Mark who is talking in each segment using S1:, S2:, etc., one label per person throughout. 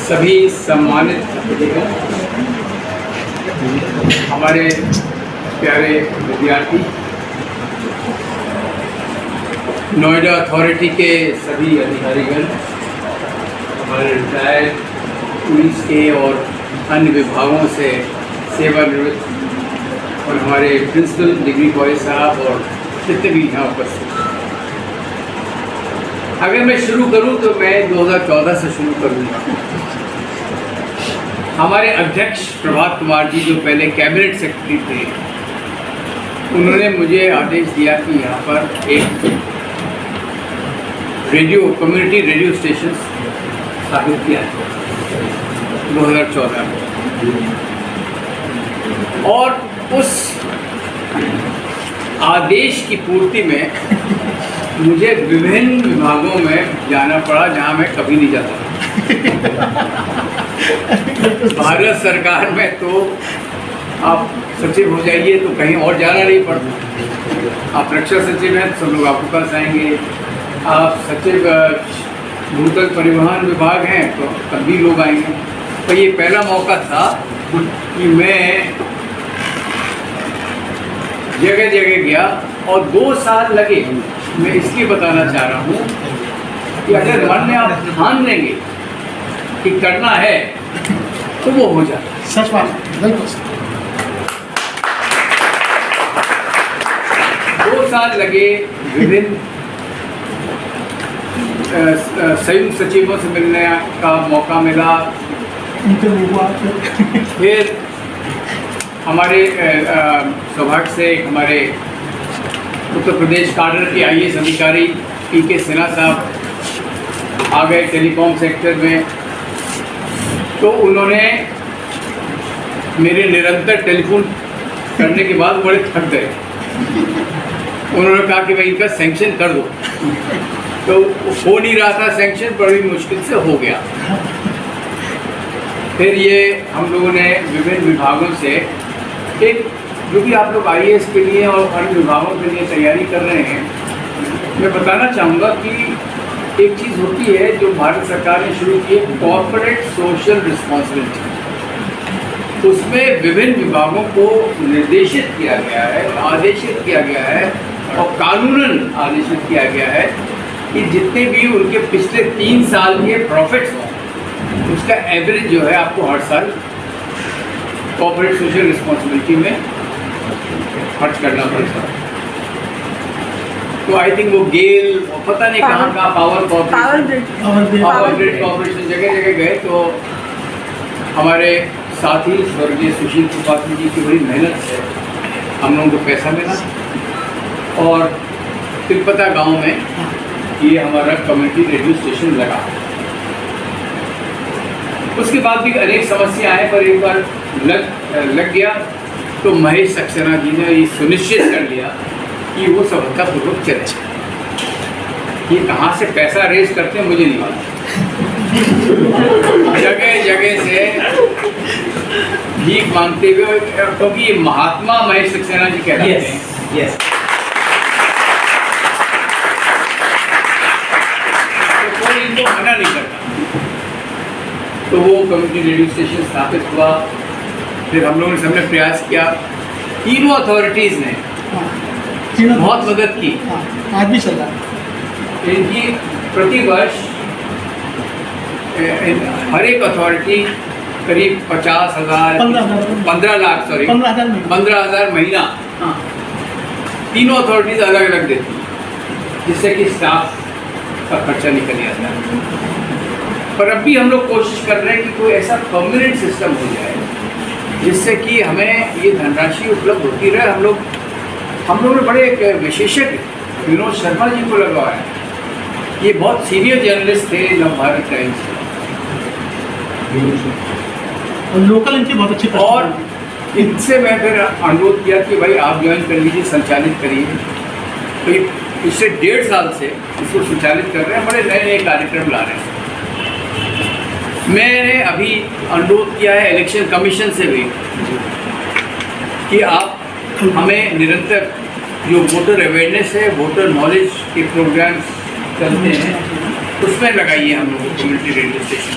S1: सभी सम्मानित हमारे प्यारे विद्यार्थी, नोएडा अथॉरिटी के सभी अधिकारीगण, हमारे रिटायर्ड पुलिस के और अन्य विभागों से सेवानिवृत्त, और हमारे प्रिंसिपल डिग्री कॉलेज साहब और जितने भी यहाँ उपस्थित। अगर मैं शुरू करूँ तो मैं 2014 से शुरू करूँगा। हमारे अध्यक्ष प्रभात कुमार जी, जो पहले कैबिनेट सेक्रेटरी थे, उन्होंने मुझे आदेश दिया कि यहाँ पर एक कम्युनिटी रेडियो स्टेशन स्थापित किया 2014 में, और उस आदेश की पूर्ति में मुझे विभिन्न विभागों में जाना पड़ा जहाँ मैं कभी नहीं जाता। भारत सरकार में तो आप सचिव हो जाइए तो कहीं और जाना नहीं पड़ता। आप रक्षा सचिव हैं तो सब लोग आपके पास आएंगे। आप सचिव भूतल परिवहन विभाग हैं तो तब भी लोग आएंगे। तो ये पहला मौका था कि मैं जगह जगह गया, और 2 साल लगे। मैं इसलिए बताना चाह रहा हूँ कि अगर मन में आप ठान लेंगे कि करना है तो वो हो जाए।
S2: सच बात, बिल्कुल।
S1: 2 साल लगे, विभिन्न संयुक्त सचिवों से मिलने का मौका मिला। फिर हमारे सौभाग्य से हमारे उत्तर प्रदेश काडर के IAS अधिकारी PK सिन्हा साहब आ गए टेलीकॉम सेक्टर में। तो उन्होंने मेरे निरंतर टेलीफोन करने के बाद बड़े थक गए। उन्होंने कहा कि भाई इनका सैंक्शन कर दो। तो हो नहीं रहा था सैंक्शन, बड़ी मुश्किल से हो गया। फिर ये हम लोगों ने विभिन्न विभागों से एक, जो भी आप लोग IAS के लिए और अन्य विभागों के लिए तैयारी कर रहे हैं, मैं बताना चाहूँगा कि एक चीज़ होती है जो भारत सरकार ने शुरू की है, कॉर्पोरेट सोशल रिस्पॉन्सिबिलिटी। उसमें विभिन्न विभागों को निर्देशित किया गया है, आदेशित किया गया है और कानूनन आदेशित किया गया है कि जितने भी उनके पिछले 3 साल के प्रॉफिट्स हों, उसका एवरेज जो है आपको हर साल कॉर्पोरेट सोशल रिस्पॉन्सिबिलिटी में खर्च करना पड़ता है। तो आई थिंक वो गेल और पता नहीं कहाँ का पावर ग्रिड कॉर्पोरेशन जगह जगह गए। तो हमारे साथी स्वर्गीय सुशील त्रिपाठी जी की बड़ी मेहनत से हम लोगों को पैसा मिला, और तिलपता गांव में ये हमारा कम्युनिटी रेडियो स्टेशन लगा। उसके बाद भी अनेक समस्या आए, पर एक बार लग गया तो महेश सक्सेना जी ने ये सुनिश्चित कर लिया कि वो सफलतापूर्वक चले। ये कहाँ से पैसा रेज करते हैं मुझे नहीं मालूम। जगह जगह से भीख मांगते हुए, क्योंकि ये महात्मा महेश सक्सेना जी कहते हैं। तो कोई इनको मना नहीं करता। तो वो कम्युनिटी रेडियो स्टेशन स्थापित हुआ। फिर हम लोगों ने सबने प्रयास किया। तीनों अथॉरिटीज़ ने बहुत मदद की।
S2: आज भी चल रहा है।
S1: इनकी प्रतिवर्ष हर एक अथॉरिटी करीब 50,000 15 लाख 15,000 महीना तीनों अथॉरिटीज़ अलग अलग देती, जिससे कि स्टाफ का खर्चा निकल जाता है। पर अब भी हम लोग कोशिश कर रहे हैं कि कोई ऐसा परमानेंट सिस्टम हो जाए जिससे कि हमें ये धनराशि उपलब्ध होती रहे। हम लोगों ने बड़े एक विशेषज्ञ विनोद शर्मा जी को लगवाया। ये बहुत सीनियर जर्नलिस्ट थे नवभारत टाइम्स
S2: और लोकल इनकी बहुत अच्छी।
S1: और इनसे मैं फिर अनुरोध किया कि भाई आप ज्वाइन कर लीजिए, संचालित करिए। तो ये पिछले 1.5 साल से इसको संचालित कर रहे हैं, बड़े नए नए कार्यक्रम ला रहे हैं। मैंने अभी अनुरोध किया है इलेक्शन कमीशन से भी कि आप हमें निरंतर जो वोटर अवेयरनेस है, वोटर नॉलेज के प्रोग्राम्स चलते हैं, उसमें लगाइए हम लोग कम्युनिटी रेडियो स्टेशन।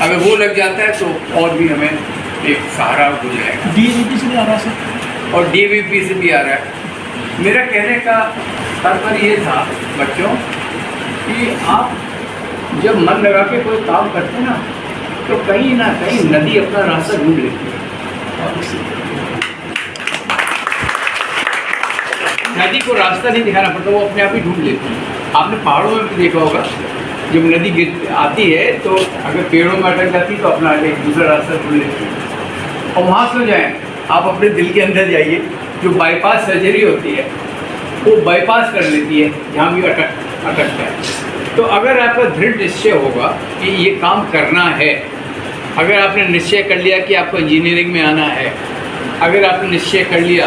S1: अगर वो लग जाता है तो और भी हमें एक सहारा हो जाएगा।
S2: DAVP से भी आ रहा है सर?
S1: और DAVP से भी आ रहा है। मेरा कहने का तात्पर्य ये था बच्चों कि आप जब मन लगा के कोई काम करते हैं ना, तो कहीं ना कहीं नदी अपना रास्ता ढूंढ लेती है। नदी को रास्ता नहीं दिखाना पड़ता, वो अपने आप ही ढूंढ लेती है। आपने पहाड़ों में भी देखा होगा, जब नदी गिर आती है तो अगर पेड़ों में अटक जाती है तो अपना एक दूसरा रास्ता ढूंढ लेती है। और वहाँ से जाएँ, आप अपने दिल के अंदर जाइए, जो बाईपास सर्जरी होती है वो बाईपास कर लेती है जहाँ भी अटकता है। तो अगर आपका दृढ़ निश्चय होगा कि ये काम करना है, अगर आपने निश्चय कर लिया कि आपको इंजीनियरिंग में आना है, अगर आपने निश्चय कर लिया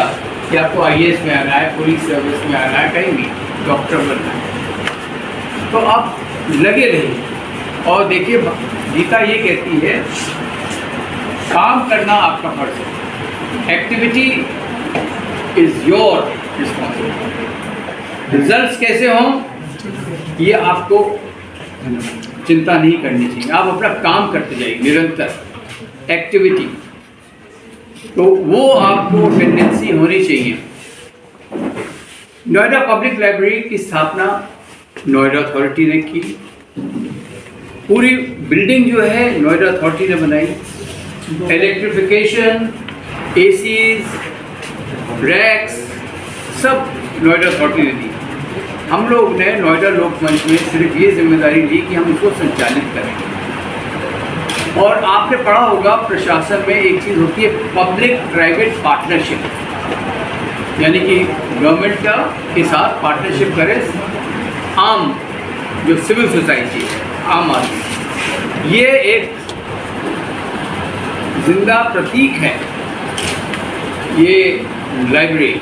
S1: कि आपको IAS में आना है, पुलिस सर्विस में आना है, कहीं भी डॉक्टर बनना है, तो आप लगे रहिए। और देखिए गीता ये कहती है काम करना आपका फर्ज है, activity is your responsibility. Results कैसे हों ये आपको चिंता नहीं करनी चाहिए, आप अपना काम करते जाइए निरंतर एक्टिविटी, तो वो आपको टेंडेंसी होनी चाहिए। नोएडा पब्लिक लाइब्रेरी की स्थापना नोएडा अथॉरिटी ने की, पूरी बिल्डिंग जो है नोएडा अथॉरिटी ने बनाई, इलेक्ट्रिफिकेशन, ACs, रैक्स सब नोएडा अथॉरिटी ने दी। हम लोग ने नोएडा लोकमंच में सिर्फ ये जिम्मेदारी ली कि हम इसको संचालित करेंगे। और आपने पढ़ा होगा प्रशासन में एक चीज़ होती है पब्लिक प्राइवेट पार्टनरशिप, यानी कि गवर्नमेंट का के साथ पार्टनरशिप करे आम जो सिविल सोसाइटी है, आम आदमी। ये एक जिंदा प्रतीक है ये लाइब्रेरी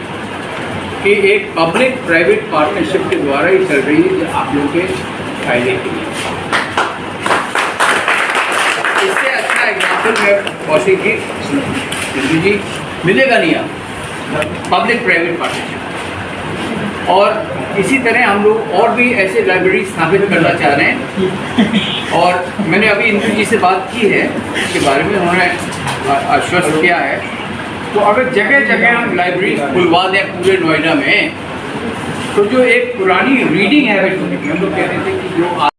S1: कि एक पब्लिक प्राइवेट पार्टनरशिप के द्वारा ही चल रही है, जो आप लोगों के फायदे के लिए। इससे अच्छा एग्जाम्पल है कौशिक जी मिलेगा नहीं आप पब्लिक प्राइवेट पार्टनरशिप। और इसी तरह हम लोग और भी ऐसे लाइब्रेरी स्थापित करना चाह रहे हैं। और मैंने अभी इंद्र जी से बात की है इसके बारे में, उन्होंने आश्वस्त किया है। तो अगर जगह जगह हम लाइब्रेरी खुलवा दें पूरे नोएडा में, तो जो एक पुरानी रीडिंग हैबिट होती है, हम लोग कहते थे कि जो